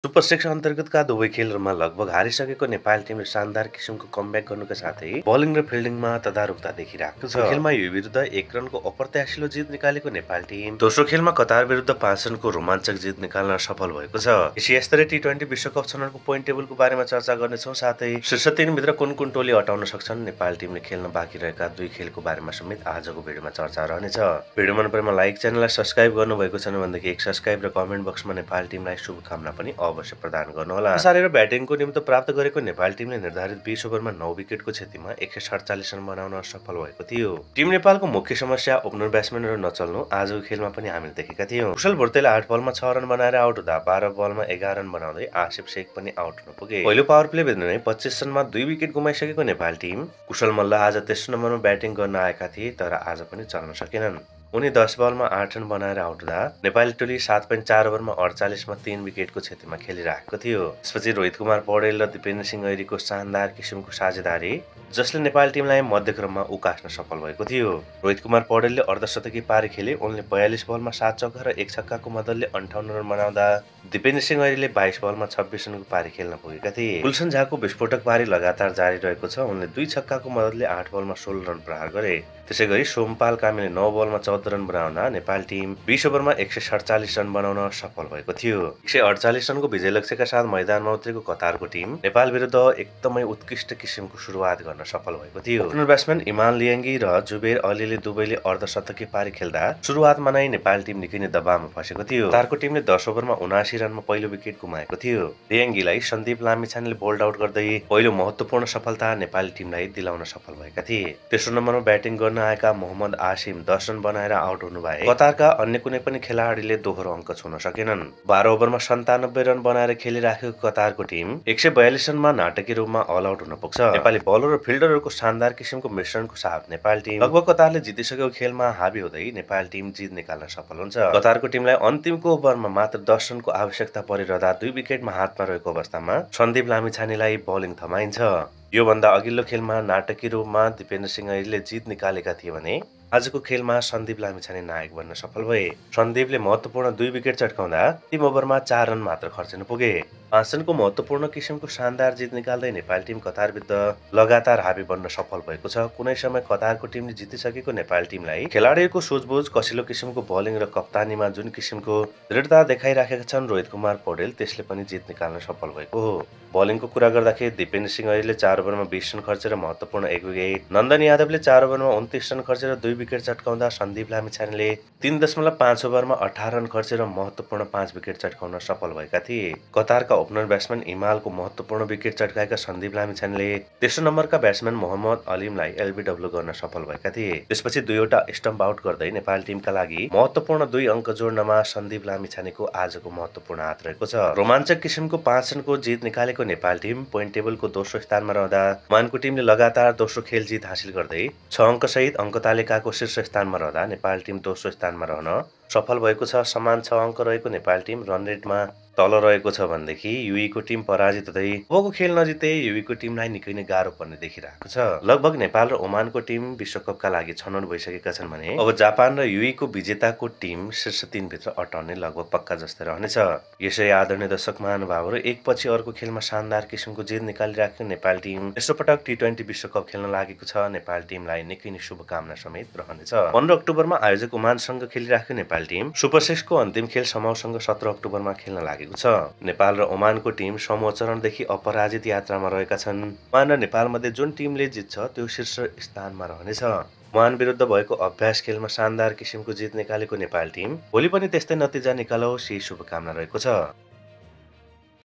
Super 6 अन्तर्गतका दुवै खेलहरूमा लगभग हारिसकेको नेपाल टिमले शानदार किसिमको कमब्याक गर्नुका साथै बलिङ र फिल्डिङमा तदारुकता देखिरहेको छ। खेलमा यु विरुद्ध 1 रनको अप्रत्याशिलो जित निकालेको नेपाल टिम दोस्रो खेलमा कतार विरुद्ध 5 रनको रोमाञ्चक जित निकाल्न सफल भएको छ। एसिया स्तरीय टी20 विश्वकप छनौटको पोइन्ट टेबलको बारेमा चर्चा गर्नेछौँ, साथै शीर्ष 3 भित्र कुन कुन टोली अटाउन सक्छन्, नेपाल टिमले खेल्न बाँकी रहेका 2 खेलको बारेमा समेत आजको भिडियोमा चर्चा रहनेछ। भिडियो मन परेमा लाइक, च्यानललाई सब्स्क्राइब गर्नुभएको छैन भनेदेखि एक सब्स्क्राइब र कमेन्ट बक्समा नेपाल टिमलाई शुभकामना पनि अवश्य प्रदान गर्नुहोला। सारेर ब्याटिङको निम्ति प्राप्त गरेको नेपाल टिमले निर्धारित 20 ओभरमा 9 विकेटको क्षतिमा 147 रन बनाउन सफल भएको थियो। टिम नेपालको मुख्य समस्या ओपनर ब्याट्सम्यानहरू नचल्नु आजको खेलमा पनि हामीले देखेका थियौं। कुशल भुर्तेले 8 बलमा 6 रन बनाएर आउट हुँदा 12 बलमा 11 रन बनाउँदै आसिफ शेख पनि आउट हुन पुगे। पहिलो पावर प्ले भित्र नै 25 रनमा 2 विकेट गुमाइसकेको नेपाल टिम कुशल मल्ल आज तेस्रो नम्बरमा ब्याटिङ गर्न आएका थिए, तर आज पनि चल्न सकेनन्। उनी 10 बलमा 8 रन बनाएर आउट हुँदा नेपाली टोली 7.4 ओभरमा 48 मा 3 विकेटको क्षतिमा खेलिरहेको थियो। त्यसपछि रोहित कुमार पौडेल र दिपेन्द्र सिंह ऐरीको शानदार किसिमको साझेदारी जसले नेपाल टिमलाई मध्यक्रममा उकास्न सफल भएको थियो। रोहित कुमार पौडेलले अर्धशतकी पारी खेले। उनले 42 बलमा 7 चौका र 1 छक्काको मद्दतले 58 रन बनाउँदा दिपेन्द्र सिंह ऐरीले 22 बलमा 26 रनको पारी खेल्न पुगेका थिए। गुलसन झाको विस्फोटक पारी लगातार जारी रहेको छ। उनले 2 छक्काको मद्दतले 8 बलमा 16 रन प्रहार गरे। त्यसैगरी सोमपाल कामीले 9 बलमा 14 रन बनाउँदा नेपाल टिम 20 ओभरमा 147 रन बनाउन सफल भएको थियो। 148 रनको विजय लक्ष्यका साथ मैदानमा उत्रेको कतारको टिम नेपाल विरुद्ध एकदमै उत्कृष्ट किसिमको सुरुवात गर्न सफल भएको थियो। ओपनर ब्याट्सम्यान इमान लियाङ्गी र जुबेर अलीले दुवैले अर्धशतकी पारी खेल्दा सुरुवातमा नै नेपाल टिम निकै नै दबावमा फसेको थियो। कतारको टिमले 10 ओभरमा 79 रनमा पहिलो विकेट गुमाएको थियो। लियाङ्गीलाई सन्दीप लामिछानेले बोल्ड आउट गर्दै पहिलो महत्त्वपूर्ण सफलता नेपाली टिमलाई दिलाउन सफल भएका थिए। तेस्रो नम्बरमा ब्याटिङ गर्न आएका मोहम्मद आसिम 10 रन बनाएर आउट हुनु भए कतारका अन्य कुनै पनि खेलाडीले दोहोरो अङ्क छुन सकेनन्। 12 ओभरमा 97 रन बनाएर खेलिराखेको कतारको टिम 142 रनमा नाटकीय रूपमा अल आउट हुन पुग्छ। नेपाली बलर र फिल्डरहरूको शानदार किसिमको मिश्रणको साथ नेपाल टिम लगभग कतारले जितिसकेको खेलमा हाबी हुँदै नेपाल टिम जित निकाल्न सफल हुन्छ। कतारको टिमलाई अन्तिमको ओभरमा मात्र 10 रनको आवश्यकता परिरहँदा 2 विकेटमा हातमा रहेको अवस्थामा सन्दीप लामिछानेलाई बलिङ थमाइन्छ। योभन्दा अघिल्लो खेलमा नाटकीय रूपमा दिपेन्द्र सिंह ऐरीले जित निकालेका थिए भने आजको खेलमा सन्दीप लामिछाने नायक बन्न सफल भए। सन्दीपले महत्त्वपूर्ण 2 विकेट चटकाउँदा 3 ओभरमा 4 रन मात्र खर्चिन पुगे। 5 रनको महत्त्वपूर्ण किसिमको शानदार जित निकाल्दै नेपाल टिम कतार विरुद्ध लगातार हाबी बन्न सफल भएको छ। कुनै समय कतारको टिमले जितिसकेको नेपाल टिमलाई खेलाडीहरूको सोझबुझ, कसिलो किसिमको बलिङ र कप्तानीमा जुन किसिमको दृढता देखाइराखेका छन् रोहित कुमार पौडेल, त्यसले पनि जित निकाल्न सफल भएको हो। बलिङको कुरा गर्दाखेरि दिपेन्द्र सिंह ऐरीले 4 ओभरमा 20 रन खर्चेर महत्त्वपूर्ण 1 विकेट, नन्दन यादवले 4 ओभरमा 29 रन खर्चेर 2 विकेट चटकाउँदा सन्दीप लामिछानेले 3.5 ओभरमा 18 रन खर्चेर महत्त्वपूर्ण 5 विकेट चटकाउन सफल भएका थिए। कतारका ओपनर ब्याट्सम्यान इमालको महत्त्वपूर्ण विकेट चटकाएका सन्दीप लामिछानेले तेस्रो नम्बरका ब्याट्सम्यान मोहम्मद अलिमलाई एलबीडब्ल्यू गर्न सफल भएका थिए। त्यसपछि 2वटा स्टम्प आउट गर्दै नेपाल टिमका लागि महत्त्वपूर्ण 2 अङ्क जोड्नमा सन्दीप लामिछानेको आजको महत्त्वपूर्ण हात रहेको छ। रोमाञ्चक किसिमको 5 रनको जित निकालेको नेपाल टिम पोइन्ट टेबलको दोस्रो स्थानमा रहँदा मानको टिमले लगातार दोस्रो खेल जित हासिल गर्दै 6 अङ्क सहित अङ्क तालिकाको शीर्ष स्थानमा रहँदा नेपाल टिम दोस्रो स्थानमा रहन सफल भएको छ। समान 6 अङ्क रहेको नेपाल टिम रन रेटमा तल रहेको छ भनेदेखि युईको टिम पराजित हुँदै अबको खेल नजिते युईको टिमलाई निकै नै गाह्रो पर्ने देखिरहेको छ। लगभग नेपाल र ओमानको टिम विश्वकपका लागि छनौट भइसकेका छन् भने अब जापान र युईको विजेताको टिम शीर्ष 3 भित्र अटाउने लगभग पक्का जस्तै रहनेछ। यसै आदरणीय दर्शक महानुभावहरू, एकपछि अर्को खेलमा शानदार किसिमको जित निकालिराखेको नेपाल टिम तेस्रो पटक टी20 विश्वकप खेल्न लागेको छ। नेपाल टिमलाई निकै नै शुभकामना समेत रहनेछ। 15 अक्टोबरमा आयोजक ओमानसँग खेलिराखेको नेपाल टिम सुपर 6 को अन्तिम खेल समूहसँग 17 अक्टोबरमा खेल्न लागेको छ। नेपाल र ओमानको टिम समूह चरणदेखि अपराजित यात्रामा रहेका छन्। ओमान र नेपाल मध्ये जुन टिमले जित्छ त्यो शीर्ष स्थानमा रहनेछ। ओमान विरुद्ध भएको अभ्यास खेलमा शानदार किसिमको जित निकालेको नेपाल टिम भोलि पनि त्यस्तै नतिजा निकालोस्, यही शुभकामना रहेको छ।